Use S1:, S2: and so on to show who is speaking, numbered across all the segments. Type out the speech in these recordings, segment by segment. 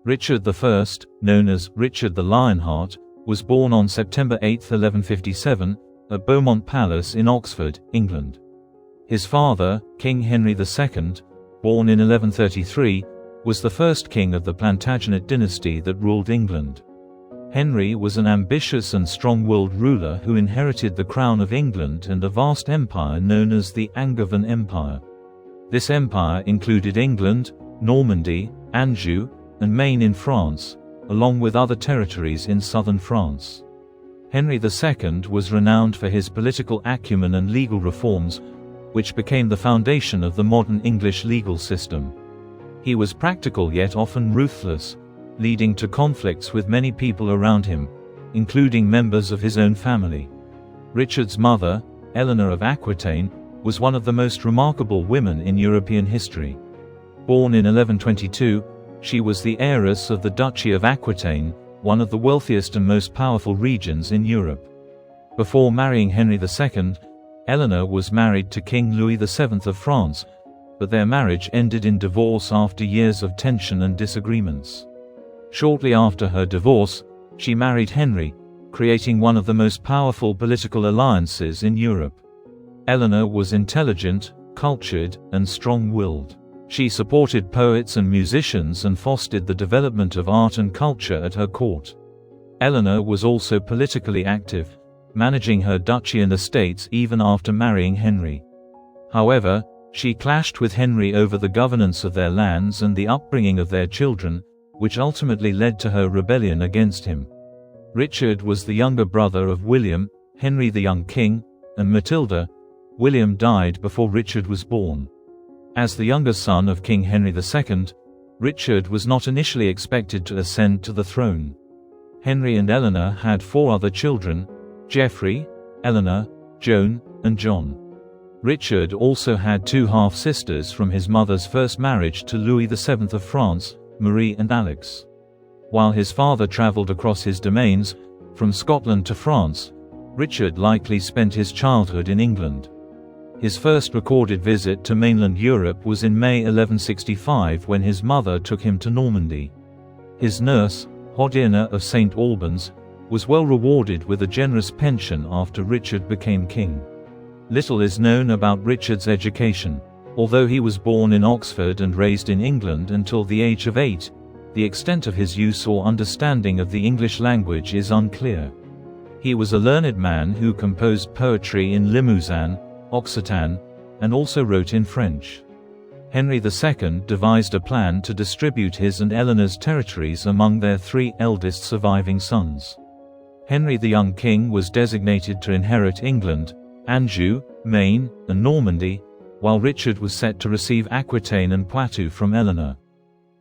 S1: Richard I, known as Richard the Lionheart, was born on September 8, 1157, at Beaumont Palace in Oxford, England. His father, King Henry II, born in 1133, was the first king of the Plantagenet dynasty that ruled England. Henry was an ambitious and strong-willed ruler who inherited the crown of England and a vast empire known as the Angevin Empire. This empire included England, Normandy, Anjou, and Maine in France, along with other territories in southern France. Henry II was renowned for his political acumen and legal reforms, which became the foundation of the modern English legal system. He was practical yet often ruthless, leading to conflicts with many people around him, including members of his own family. Richard's mother, Eleanor of Aquitaine, was one of the most remarkable women in European history. Born in 1122, she was the heiress of the Duchy of Aquitaine, one of the wealthiest and most powerful regions in Europe. Before marrying Henry II, Eleanor was married to King Louis VII of France, but their marriage ended in divorce after years of tension and disagreements. Shortly after her divorce, she married Henry, creating one of the most powerful political alliances in Europe. Eleanor was intelligent, cultured, and strong-willed. She supported poets and musicians and fostered the development of art and culture at her court. Eleanor was also politically active, managing her duchy and estates even after marrying Henry. However, she clashed with Henry over the governance of their lands and the upbringing of their children, which ultimately led to her rebellion against him. Richard was the younger brother of William, Henry the young king, and Matilda. William died before Richard was born. As the younger son of King Henry II, Richard was not initially expected to ascend to the throne. Henry and Eleanor had 4 other children: Geoffrey, Eleanor, Joan, and John. Richard also had 2 half-sisters from his mother's first marriage to Louis VII of France, Marie and Alix. While his father traveled across his domains, from Scotland to France, Richard likely spent his childhood in England. His first recorded visit to mainland Europe was in May 1165 when his mother took him to Normandy. His nurse, Hodierna of St. Albans, was well rewarded with a generous pension after Richard became king. Little is known about Richard's education. Although he was born in Oxford and raised in England until the age of 8, the extent of his use or understanding of the English language is unclear. He was a learned man who composed poetry in Limousin, Occitan, and also wrote in French. Henry II devised a plan to distribute his and Eleanor's territories among their 3 eldest surviving sons. Henry the young king was designated to inherit England, Anjou, Maine, and Normandy, while Richard was set to receive Aquitaine and Poitou from Eleanor.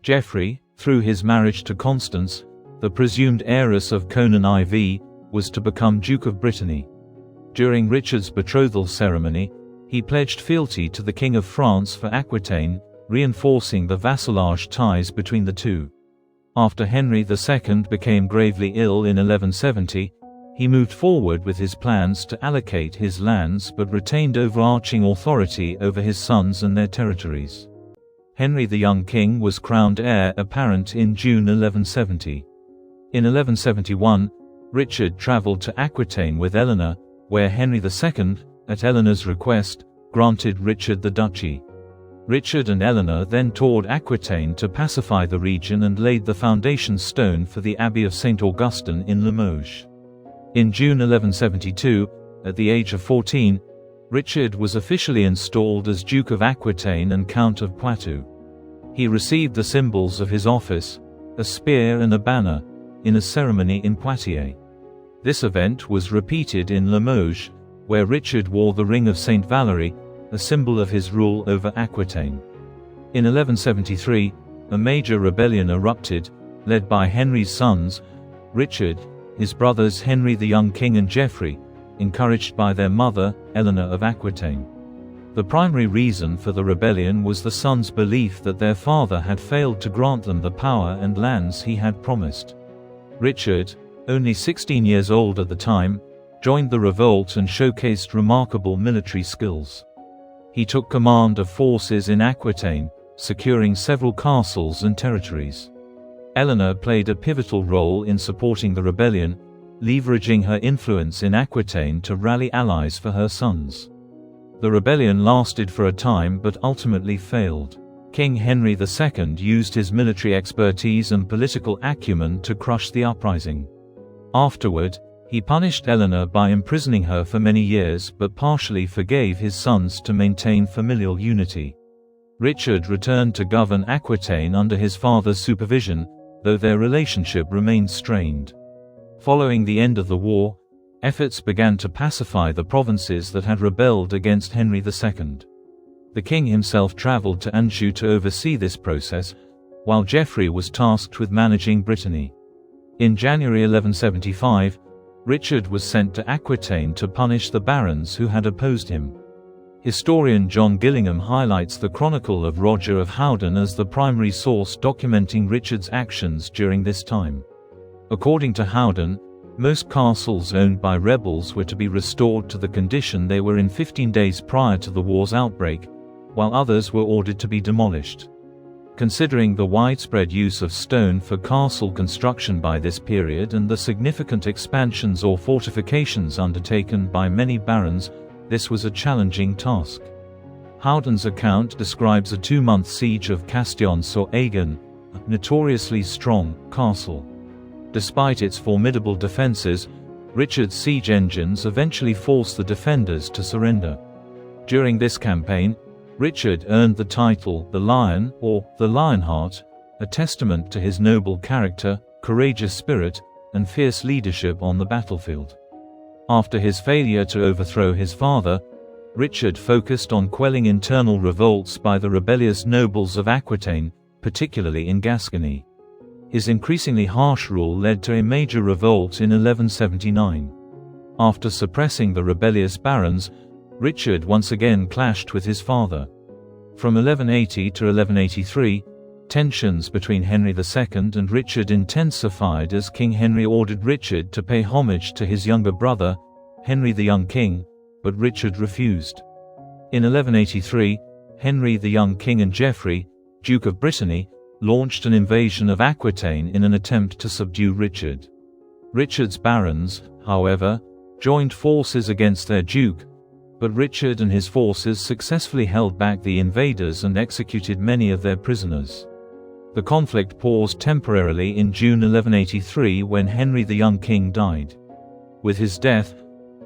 S1: Geoffrey, through his marriage to Constance, the presumed heiress of Conan IV, was to become Duke of Brittany. During Richard's betrothal ceremony, he pledged fealty to the King of France for Aquitaine, reinforcing the vassalage ties between the two. After Henry II became gravely ill in 1170, he moved forward with his plans to allocate his lands but retained overarching authority over his sons and their territories. Henry the young king was crowned heir apparent in June 1170. In 1171, Richard traveled to Aquitaine with Eleanor, where Henry II, at Eleanor's request, granted Richard the duchy. Richard and Eleanor then toured Aquitaine to pacify the region and laid the foundation stone for the Abbey of St. Augustine in Limoges. In June 1172, at the age of 14, Richard was officially installed as Duke of Aquitaine and Count of Poitou. He received the symbols of his office, a spear and a banner, in a ceremony in Poitiers. This event was repeated in Limoges, where Richard wore the ring of Saint Valery, a symbol of his rule over Aquitaine. In 1173, a major rebellion erupted, led by Henry's sons, Richard, his brothers Henry the young king and Geoffrey, encouraged by their mother, Eleanor of Aquitaine. The primary reason for the rebellion was the sons' belief that their father had failed to grant them the power and lands he had promised. Richard, only 16 years old at the time, joined the revolt and showcased remarkable military skills. He took command of forces in Aquitaine, securing several castles and territories. Eleanor played a pivotal role in supporting the rebellion, leveraging her influence in Aquitaine to rally allies for her sons. The rebellion lasted for a time but ultimately failed. King Henry II used his military expertise and political acumen to crush the uprising. Afterward, he punished Eleanor by imprisoning her for many years but partially forgave his sons to maintain familial unity. Richard returned to govern Aquitaine under his father's supervision, though their relationship remained strained. Following the end of the war, efforts began to pacify the provinces that had rebelled against Henry II. The king himself travelled to Anjou to oversee this process, while Geoffrey was tasked with managing Brittany. In January 1175, Richard was sent to Aquitaine to punish the barons who had opposed him. Historian John Gillingham highlights the Chronicle of Roger of Howden as the primary source documenting Richard's actions during this time. According to Howden, most castles owned by rebels were to be restored to the condition they were in 15 days prior to the war's outbreak, while others were ordered to be demolished. Considering the widespread use of stone for castle construction by this period and the significant expansions or fortifications undertaken by many barons, this was a challenging task. Howden's account describes a 2-month siege of Castillon-sur-Agen, a notoriously strong castle. Despite its formidable defenses, Richard's siege engines eventually forced the defenders to surrender. During this campaign, Richard earned the title the Lion, or the Lionheart, a testament to his noble character, courageous spirit, and fierce leadership on the battlefield. After his failure to overthrow his father, Richard focused on quelling internal revolts by the rebellious nobles of Aquitaine, particularly in Gascony. His increasingly harsh rule led to a major revolt in 1179. After suppressing the rebellious barons, Richard once again clashed with his father. From 1180 to 1183, tensions between Henry II and Richard intensified as King Henry ordered Richard to pay homage to his younger brother, Henry the Young King, but Richard refused. In 1183, Henry the Young King and Geoffrey, Duke of Brittany, launched an invasion of Aquitaine in an attempt to subdue Richard. Richard's barons, however, joined forces against their duke, but Richard and his forces successfully held back the invaders and executed many of their prisoners. The conflict paused temporarily in June 1183 when Henry the Young King died. With his death,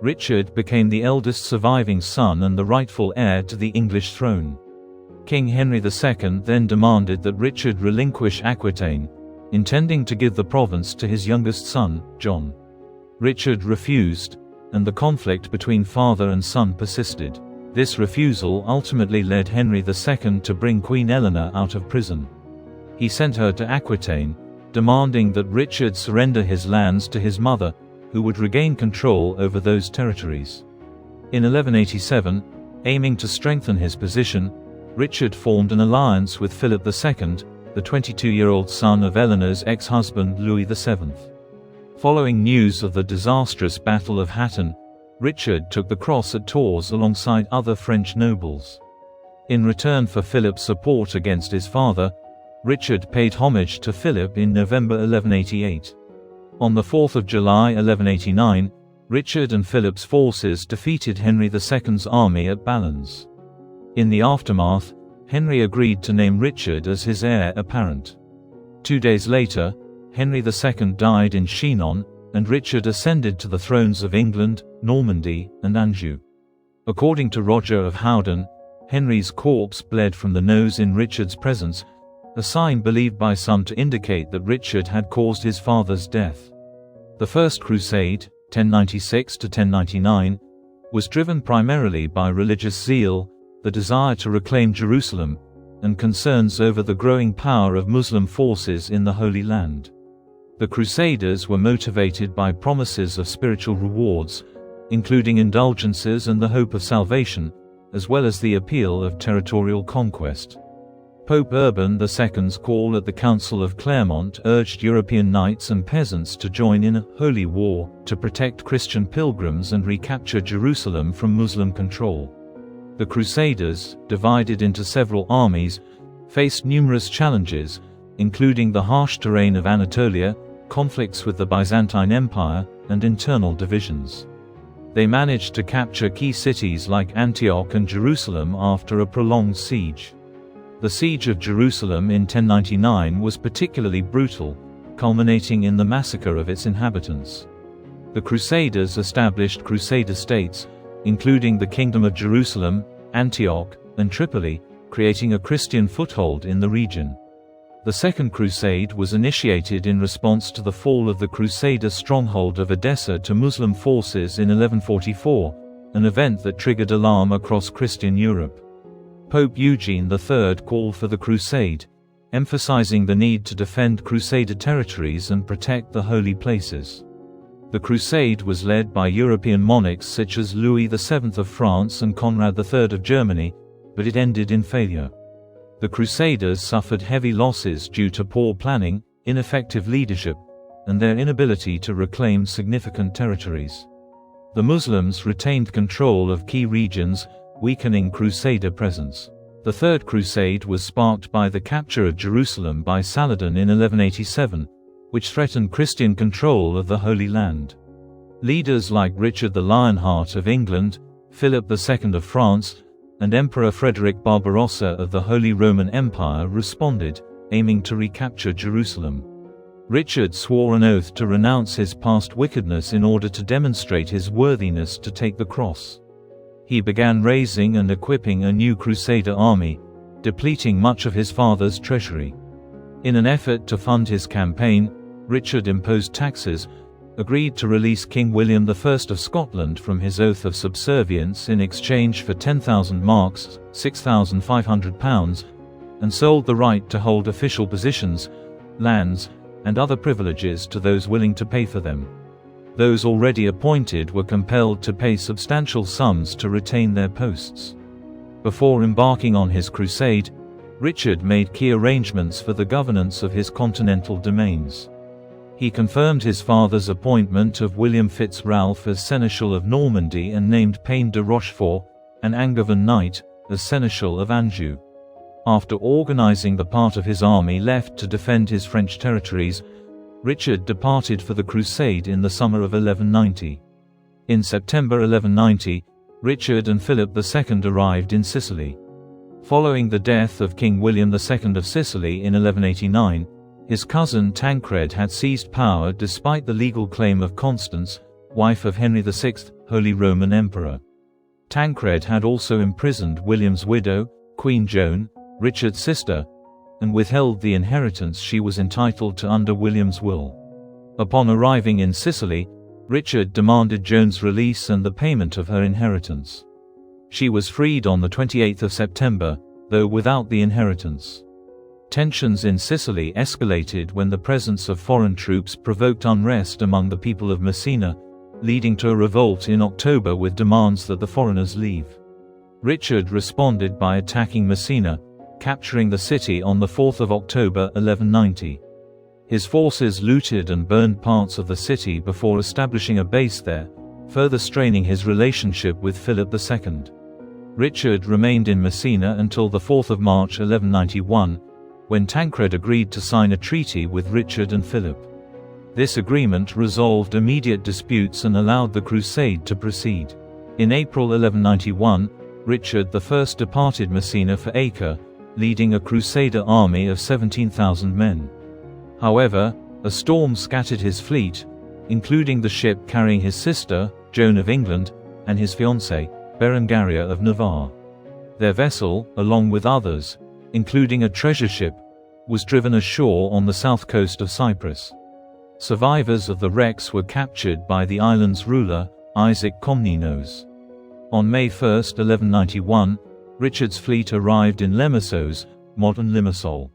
S1: Richard became the eldest surviving son and the rightful heir to the English throne. King Henry II then demanded that Richard relinquish Aquitaine, intending to give the province to his youngest son, John. Richard refused, and the conflict between father and son persisted. This refusal ultimately led Henry II to bring Queen Eleanor out of prison. He sent her to Aquitaine, demanding that Richard surrender his lands to his mother, who would regain control over those territories. In 1187, aiming to strengthen his position, Richard formed an alliance with Philip II, the 22-year-old son of Eleanor's ex-husband Louis VII. Following news of the disastrous Battle of Hatton, Richard took the cross at Tours alongside other French nobles. In return for Philip's support against his father, Richard paid homage to Philip in November 1188. On the 4th of July 1189, Richard and Philip's forces defeated Henry II's army at Balance. In the aftermath, Henry agreed to name Richard as his heir apparent. 2 days later, Henry II died in Chinon, and Richard ascended to the thrones of England, Normandy, and Anjou. According to Roger of Howden, Henry's corpse bled from the nose in Richard's presence, a sign believed by some to indicate that Richard had caused his father's death. The First Crusade, 1096 to 1099, was driven primarily by religious zeal, the desire to reclaim Jerusalem, and concerns over the growing power of Muslim forces in the Holy Land. The Crusaders were motivated by promises of spiritual rewards, including indulgences and the hope of salvation, as well as the appeal of territorial conquest. Pope Urban II's call at the Council of Clermont urged European knights and peasants to join in a holy war to protect Christian pilgrims and recapture Jerusalem from Muslim control. The Crusaders, divided into several armies, faced numerous challenges, including the harsh terrain of Anatolia, conflicts with the Byzantine Empire, and internal divisions. They managed to capture key cities like Antioch and Jerusalem after a prolonged siege. The siege of Jerusalem in 1099 was particularly brutal, culminating in the massacre of its inhabitants. The Crusaders established Crusader states, including the Kingdom of Jerusalem, Antioch, and Tripoli, creating a Christian foothold in the region. The Second Crusade was initiated in response to the fall of the Crusader stronghold of Edessa to Muslim forces in 1144, an event that triggered alarm across Christian Europe. Pope Eugene III called for the crusade, emphasizing the need to defend Crusader territories and protect the holy places. The crusade was led by European monarchs such as Louis VII of France and Conrad III of Germany, but it ended in failure. The Crusaders suffered heavy losses due to poor planning, ineffective leadership, and their inability to reclaim significant territories. The Muslims retained control of key regions, weakening Crusader presence. The Third Crusade was sparked by the capture of Jerusalem by Saladin in 1187, which threatened Christian control of the Holy Land. Leaders like Richard the Lionheart of England, Philip II of France, and Emperor Frederick Barbarossa of the Holy Roman Empire responded, aiming to recapture Jerusalem. Richard swore an oath to renounce his past wickedness in order to demonstrate his worthiness to take the cross. He began raising and equipping a new Crusader army, depleting much of his father's treasury. In an effort to fund his campaign, Richard imposed taxes, agreed to release King William I of Scotland from his oath of subservience in exchange for 10,000 marks, £6,500, and sold the right to hold official positions, lands, and other privileges to those willing to pay for them. Those already appointed were compelled to pay substantial sums to retain their posts. Before embarking on his crusade, Richard made key arrangements for the governance of his continental domains. He confirmed his father's appointment of William Fitz-Ralph as Seneschal of Normandy and named Payne de Rochefort, an Angevin knight, as Seneschal of Anjou. After organizing the part of his army left to defend his French territories, Richard departed for the crusade in the summer of 1190. In September 1190, Richard and Philip II arrived in Sicily. Following the death of King William II of Sicily in 1189, his cousin Tancred had seized power despite the legal claim of Constance, wife of Henry VI, Holy Roman Emperor. Tancred had also imprisoned William's widow, Queen Joan, Richard's sister, and withheld the inheritance she was entitled to under William's will. Upon arriving in Sicily, Richard demanded Joan's release and the payment of her inheritance. She was freed on the 28th of September, though without the inheritance. Tensions in Sicily escalated when the presence of foreign troops provoked unrest among the people of Messina, leading to a revolt in October with demands that the foreigners leave. Richard responded by attacking Messina, capturing the city on the 4th of October 1190. His forces looted and burned parts of the city before establishing a base there, further straining his relationship with Philip II. Richard remained in Messina until the 4th of March 1191, when Tancred agreed to sign a treaty with Richard and Philip. This agreement resolved immediate disputes and allowed the crusade to proceed. In April 1191, Richard I departed Messina for Acre, leading a Crusader army of 17,000 men. However, a storm scattered his fleet, including the ship carrying his sister, Joan of England, and his fiancée, Berengaria of Navarre. Their vessel, along with others, including a treasure ship, was driven ashore on the south coast of Cyprus. Survivors of the wrecks were captured by the island's ruler, Isaac Komnenos. On May 1, 1191, Richard's fleet arrived in Lemissos, modern Limassol.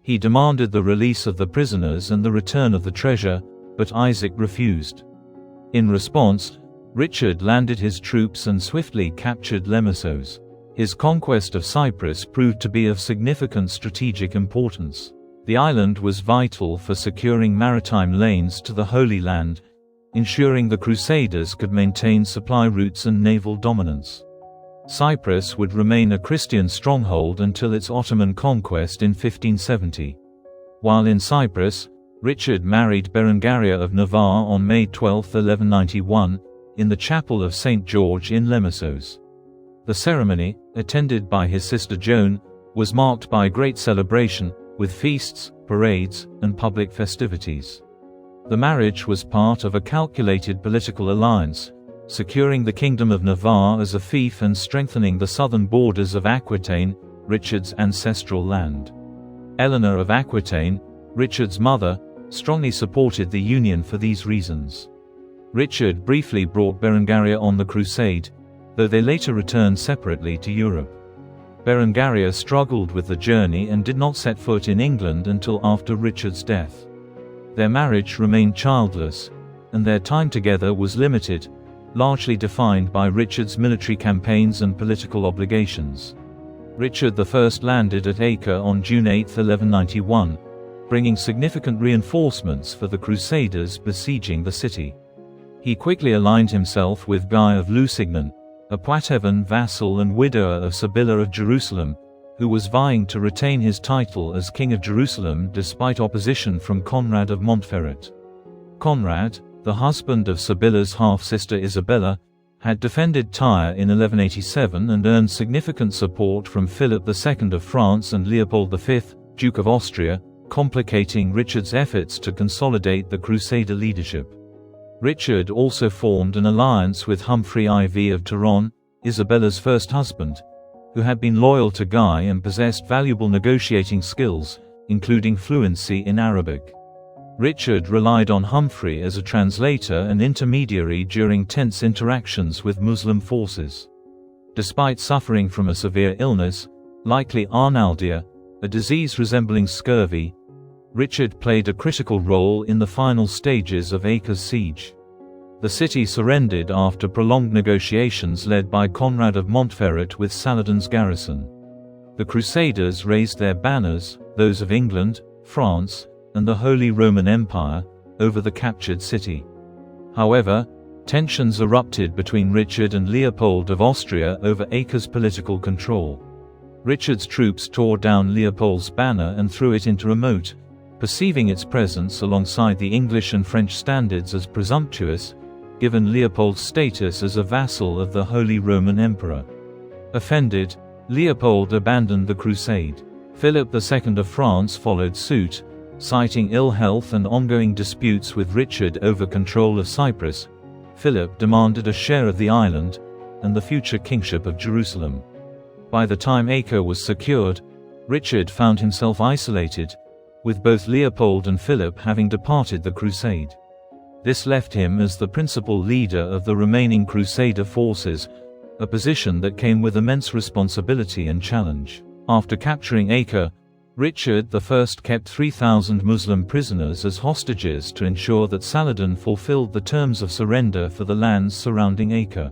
S1: He demanded the release of the prisoners and the return of the treasure, but Isaac refused. In response, Richard landed his troops and swiftly captured Lemissos. His conquest of Cyprus proved to be of significant strategic importance. The island was vital for securing maritime lanes to the Holy Land, ensuring the Crusaders could maintain supply routes and naval dominance. Cyprus would remain a Christian stronghold until its Ottoman conquest in 1570. While in Cyprus, Richard married Berengaria of Navarre on May 12, 1191, in the chapel of St. George in Lemissos. The ceremony, attended by his sister Joan, was marked by great celebration, with feasts, parades, and public festivities. The marriage was part of a calculated political alliance, securing the Kingdom of Navarre as a fief and strengthening the southern borders of Aquitaine, Richard's ancestral land. Eleanor of Aquitaine, Richard's mother, strongly supported the union for these reasons. Richard briefly brought Berengaria on the crusade, though they later returned separately to Europe. Berengaria struggled with the journey and did not set foot in England until after Richard's death. Their marriage remained childless, and their time together was limited, largely defined by Richard's military campaigns and political obligations. Richard I landed at Acre on June 8, 1191, bringing significant reinforcements for the Crusaders besieging the city. He quickly aligned himself with Guy of Lusignan, a Poitevin vassal and widower of Sibylla of Jerusalem, who was vying to retain his title as King of Jerusalem despite opposition from Conrad of Montferrat. Conrad, the husband of Sibylla's half-sister Isabella, had defended Tyre in 1187 and earned significant support from Philip II of France and Leopold V, Duke of Austria, complicating Richard's efforts to consolidate the Crusader leadership. Richard also formed an alliance with Humphrey IV of Tyrone, Isabella's first husband, who had been loyal to Guy and possessed valuable negotiating skills, including fluency in Arabic. Richard relied on Humphrey as a translator and intermediary during tense interactions with Muslim forces. Despite suffering from a severe illness, likely Arnaldia, a disease resembling scurvy, Richard played a critical role in the final stages of Acre's siege. The city surrendered after prolonged negotiations led by Conrad of Montferrat with Saladin's garrison. The Crusaders raised their banners, those of England, France, and the Holy Roman Empire, over the captured city. However, tensions erupted between Richard and Leopold of Austria over Acre's political control. Richard's troops tore down Leopold's banner and threw it into a moat, perceiving its presence alongside the English and French standards as presumptuous, given Leopold's status as a vassal of the Holy Roman Emperor. Offended, Leopold abandoned the crusade. Philip II of France followed suit, citing ill health and ongoing disputes with Richard over control of Cyprus. Philip demanded a share of the island, and the future kingship of Jerusalem. By the time Acre was secured, Richard found himself isolated, with both Leopold and Philip having departed the crusade. This left him as the principal leader of the remaining Crusader forces, a position that came with immense responsibility and challenge. After capturing Acre, Richard I kept 3,000 Muslim prisoners as hostages to ensure that Saladin fulfilled the terms of surrender for the lands surrounding Acre.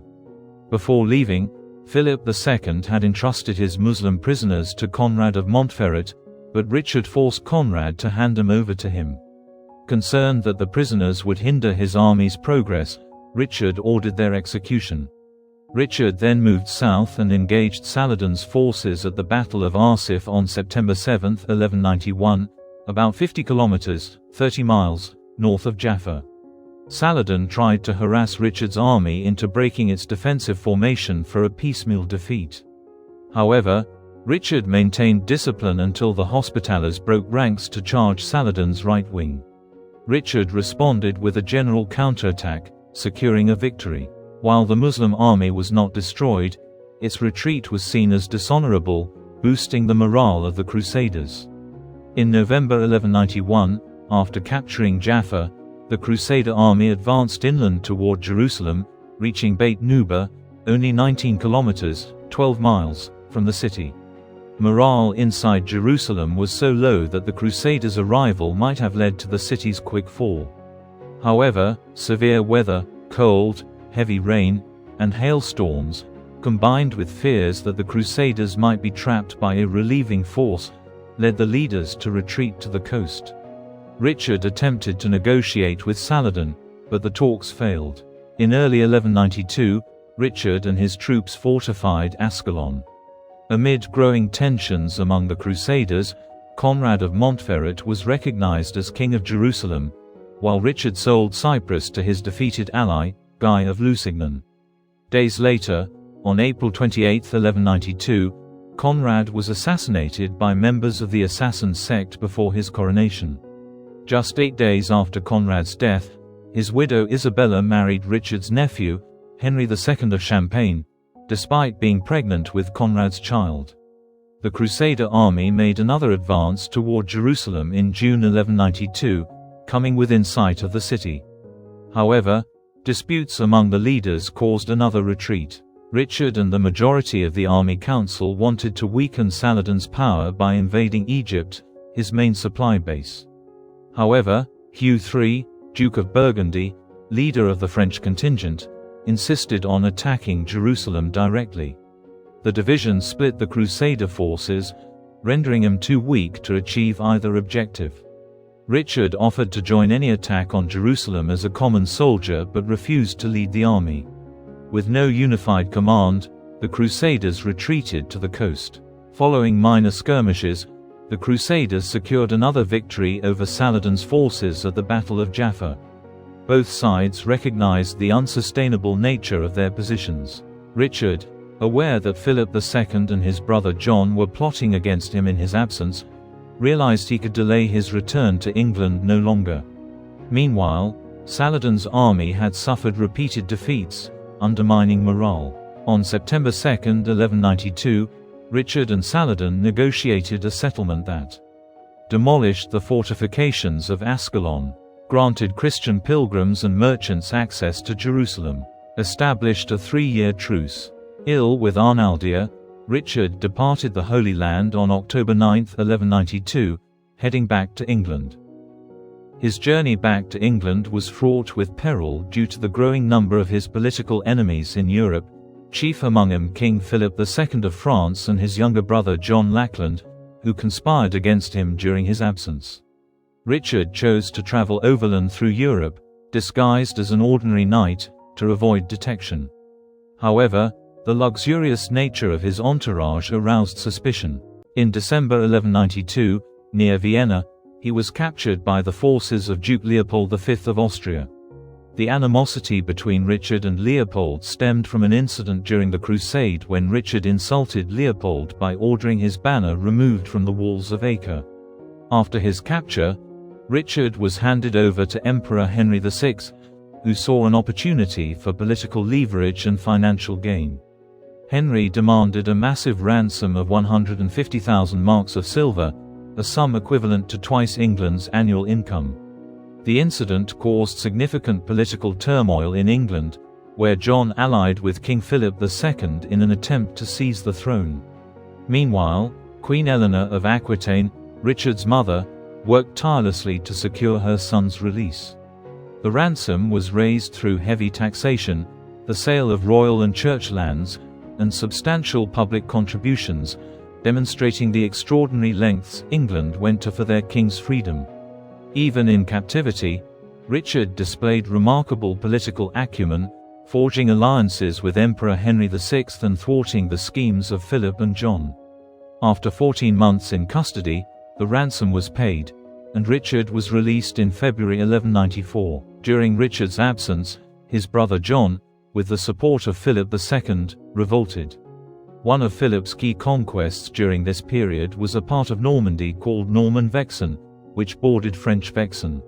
S1: Before leaving, Philip II had entrusted his Muslim prisoners to Conrad of Montferrat, but Richard forced Conrad to hand them over to him. Concerned that the prisoners would hinder his army's progress, Richard ordered their execution. Richard then moved south and engaged Saladin's forces at the Battle of Arsif on September 7, 1191, about 50 kilometers (30 miles) north of Jaffa. Saladin tried to harass Richard's army into breaking its defensive formation for a piecemeal defeat. However, Richard maintained discipline until the Hospitallers broke ranks to charge Saladin's right wing. Richard responded with a general counterattack, securing a victory. While the Muslim army was not destroyed, its retreat was seen as dishonorable, boosting the morale of the Crusaders. In November 1191, after capturing Jaffa, the Crusader army advanced inland toward Jerusalem, reaching Beit Nuba, only 19 kilometers (12 miles) from the city. Morale inside Jerusalem was so low that the Crusaders' arrival might have led to the city's quick fall. However, severe weather, cold, heavy rain, and hailstorms, combined with fears that the Crusaders might be trapped by a relieving force, led the leaders to retreat to the coast. Richard attempted to negotiate with Saladin, but the talks failed. In early 1192, Richard and his troops fortified Ascalon. Amid growing tensions among the Crusaders, Conrad of Montferrat was recognized as King of Jerusalem, while Richard sold Cyprus to his defeated ally, Guy of Lusignan. Days later, on April 28, 1192, Conrad was assassinated by members of the assassin sect before his coronation. Just 8 days after Conrad's death, his widow Isabella married Richard's nephew, Henry II of Champagne, despite being pregnant with Conrad's child. The Crusader army made another advance toward Jerusalem in June 1192, coming within sight of the city. However, disputes among the leaders caused another retreat. Richard and the majority of the army council wanted to weaken Saladin's power by invading Egypt, his main supply base. However, Hugh III, Duke of Burgundy, leader of the French contingent, insisted on attacking Jerusalem directly. The division split the Crusader forces, rendering them too weak to achieve either objective. Richard offered to join any attack on Jerusalem as a common soldier but refused to lead the army. With no unified command, the Crusaders retreated to the coast. Following minor skirmishes, the Crusaders secured another victory over Saladin's forces at the Battle of Jaffa. Both sides recognized the unsustainable nature of their positions. Richard, aware that Philip II and his brother John were plotting against him in his absence, realized he could delay his return to England no longer. Meanwhile, Saladin's army had suffered repeated defeats, undermining morale. On September 2, 1192, Richard and Saladin negotiated a settlement that demolished the fortifications of Ascalon, granted Christian pilgrims and merchants access to Jerusalem, established a 3-year truce. Ill with Arnaldia, Richard departed the Holy Land on October 9, 1192, heading back to England. His journey back to England was fraught with peril due to the growing number of his political enemies in Europe, chief among them King Philip II of France and his younger brother John Lackland, who conspired against him during his absence. Richard chose to travel overland through Europe, disguised as an ordinary knight, to avoid detection. However, the luxurious nature of his entourage aroused suspicion. In December 1192, near Vienna, he was captured by the forces of Duke Leopold V of Austria. The animosity between Richard and Leopold stemmed from an incident during the Crusade when Richard insulted Leopold by ordering his banner removed from the walls of Acre. After his capture, Richard was handed over to Emperor Henry VI, who saw an opportunity for political leverage and financial gain. Henry demanded a massive ransom of 150,000 marks of silver, a sum equivalent to twice England's annual income. The incident caused significant political turmoil in England, where John allied with King Philip II in an attempt to seize the throne. Meanwhile, Queen Eleanor of Aquitaine, Richard's mother, worked tirelessly to secure her son's release. The ransom was raised through heavy taxation, the sale of royal and church lands, and substantial public contributions, demonstrating the extraordinary lengths England went to for their king's freedom. Even in captivity, Richard displayed remarkable political acumen, forging alliances with Emperor Henry VI and thwarting the schemes of Philip and John. After 14 months in custody, the ransom was paid, and Richard was released in February 1194. During Richard's absence, his brother John, with the support of Philip II, revolted. One of Philip's key conquests during this period was a part of Normandy called Norman Vexin, which bordered French Vexin.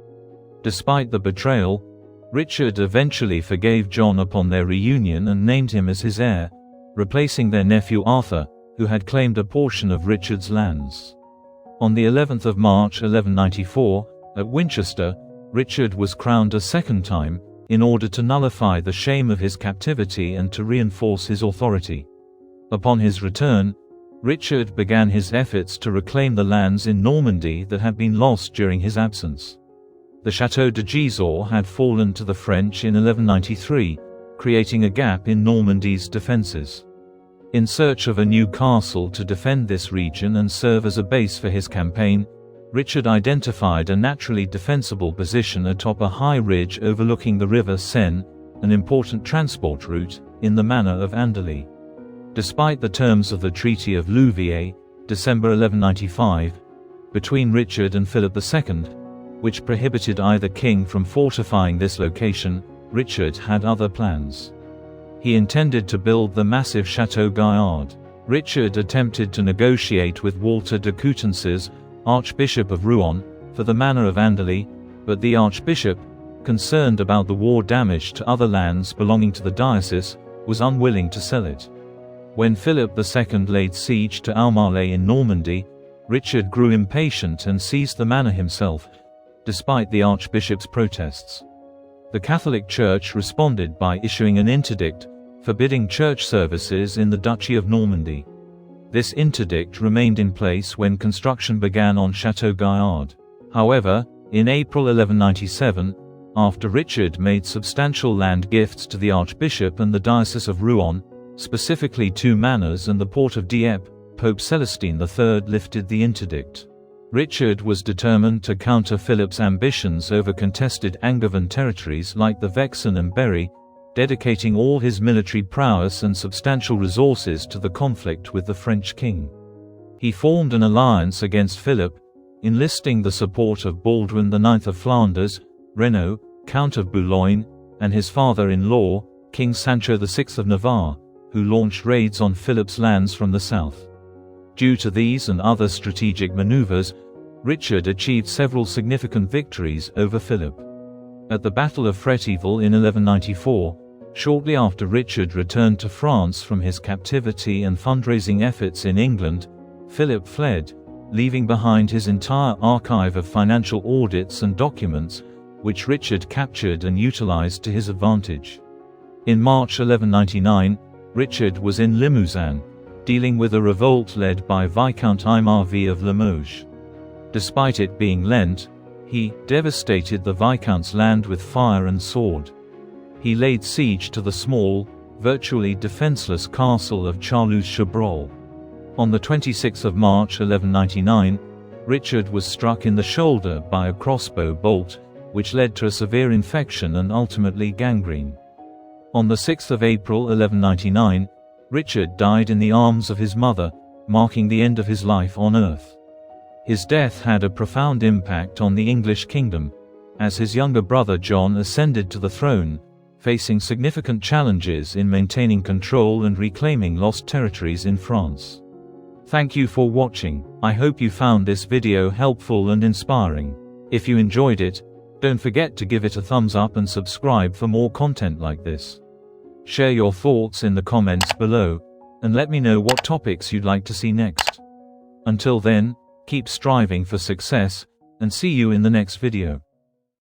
S1: Despite the betrayal, Richard eventually forgave John upon their reunion and named him as his heir, replacing their nephew Arthur, who had claimed a portion of Richard's lands. On the 11th of March 1194, at Winchester, Richard was crowned a second time, in order to nullify the shame of his captivity and to reinforce his authority. Upon his return, Richard began his efforts to reclaim the lands in Normandy that had been lost during his absence. The Château de Gisors had fallen to the French in 1193, creating a gap in Normandy's defences. In search of a new castle to defend this region and serve as a base for his campaign, Richard identified a naturally defensible position atop a high ridge overlooking the river Seine, an important transport route, in the manor of Andely. Despite the terms of the Treaty of Louviers, December 1195, between Richard and Philip II, which prohibited either king from fortifying this location. Richard had other plans. He intended to build the massive Château Gaillard. Richard attempted to negotiate with Walter de Coutances, Archbishop of Rouen, for the manor of Andely, but the archbishop, concerned about the war damage to other lands belonging to the diocese, was unwilling to sell it. When Philip II laid siege to Aumale in Normandy, Richard grew impatient and seized the manor himself, despite the archbishop's protests. The Catholic Church responded by issuing an interdict, forbidding church services in the Duchy of Normandy. This interdict remained in place when construction began on Château Gaillard. However, in April 1197, after Richard made substantial land gifts to the archbishop and the Diocese of Rouen, specifically 2 manors and the port of Dieppe, Pope Celestine III lifted the interdict. Richard was determined to counter Philip's ambitions over contested Angevin territories like the Vexin and Berry, dedicating all his military prowess and substantial resources to the conflict with the French king. He formed an alliance against Philip, enlisting the support of Baldwin IX of Flanders, Renaud, Count of Boulogne, and his father-in-law, King Sancho VI of Navarre, who launched raids on Philip's lands from the south. Due to these and other strategic maneuvers, Richard achieved several significant victories over Philip. At the Battle of Fréteval in 1194, shortly after Richard returned to France from his captivity and fundraising efforts in England, Philip fled, leaving behind his entire archive of financial audits and documents, which Richard captured and utilized to his advantage. In March 1199, Richard was in Limousin, dealing with a revolt led by Viscount Aimarville of Limoges. Despite it being Lent, he devastated the Viscount's land with fire and sword. He laid siege to the small, virtually defenseless castle of Charlus-Chabrol. On the 26th of March 1199, Richard was struck in the shoulder by a crossbow bolt, which led to a severe infection and ultimately gangrene. On the 6th of April 1199, Richard died in the arms of his mother, marking the end of his life on earth. His death had a profound impact on the English kingdom, as his younger brother John ascended to the throne, facing significant challenges in maintaining control and reclaiming lost territories in France. Thank you for watching. I hope you found this video helpful and inspiring. If you enjoyed it, don't forget to give it a thumbs up and subscribe for more content like this. Share your thoughts in the comments below, and let me know what topics you'd like to see next. Until then, keep striving for success, and see you in the next video.